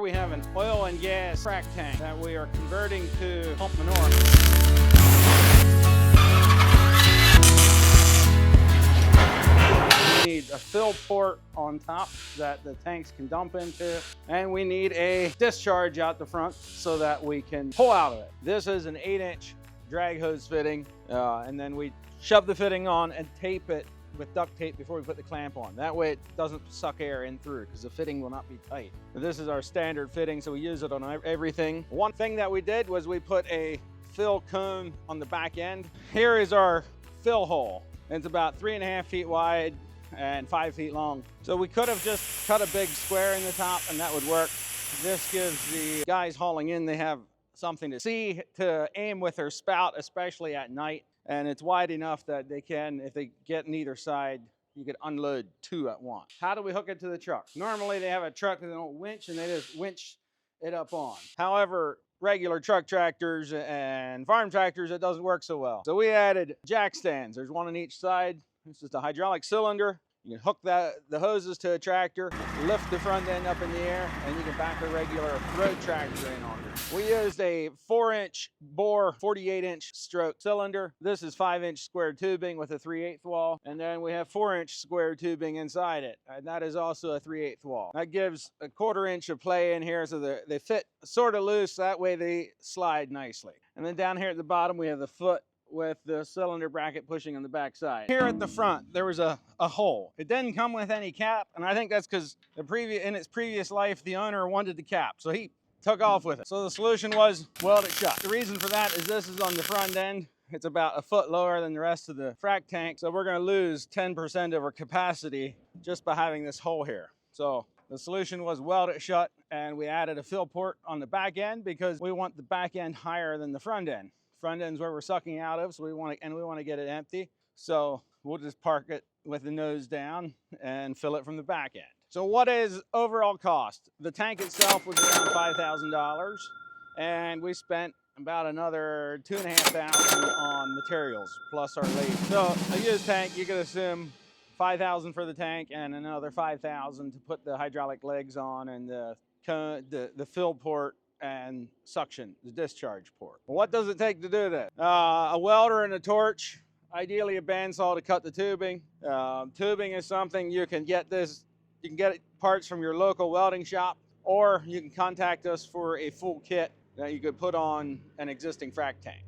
we have an oil and gas frac tank that we are converting to pump manure. We need a fill port on top that the tanks can dump into, and we need a discharge out the front so that we can pull out of it. This is an 8-inch drag hose fitting, and then we shove the fitting on and tape it with duct tape before we put the clamp on. That way it doesn't suck air in through because the fitting will not be tight. But this is our standard fitting, so we use it on everything. One thing that we did was we put a fill cone on the back end. Here is our fill hole. It's about 3.5 feet wide and 5 feet long. So we could have just cut a big square in the top and that would work. This gives the guys hauling in, they have something to see, to aim with their spout, especially at night. And it's wide enough that they can, if they get on either side, you could unload 2 at once. How do we hook it to the truck? Normally they have a truck that they don't winch and they just winch it up on. However, regular truck tractors and farm tractors, it doesn't work so well. So we added jack stands. There's one on each side. It's just a hydraulic cylinder. You can hook the hoses to a tractor, lift the front end up in the air, and you can back a regular road tractor in on it. We used a 4-inch bore, 48-inch stroke cylinder. This is 5-inch square tubing with a 3/8 wall, and then we have 4-inch square tubing inside it, and that is also a 3/8 wall. That gives a 1/4 inch of play in here, so they fit sort of loose. That way they slide nicely. And then down here at the bottom, we have the foot with the cylinder bracket pushing on the back side. Here at the front, there was a hole. It didn't come with any cap, and I think that's because in its previous life, the owner wanted the cap, so he took off with it. So the solution was weld it shut. The reason for that is this is on the front end. It's about a foot lower than the rest of the frac tank, so we're gonna lose 10% of our capacity just by having this hole here. So the solution was weld it shut, and we added a fill port on the back end because we want the back end higher than the front end. Front end's where we're sucking out of, so we want to get it empty. So we'll just park it with the nose down and fill it from the back end. So what is overall cost? The tank itself was around $5,000, and we spent about another $2,500 on materials plus our labor. So a used tank, you could assume $5,000 for the tank and another $5,000 to put the hydraulic legs on and the fill port and suction, the discharge port. Well, what does it take to do that? A welder and a torch, ideally a bandsaw to cut the tubing. Tubing is something you can get parts from your local welding shop, or you can contact us for a full kit that you could put on an existing frac tank.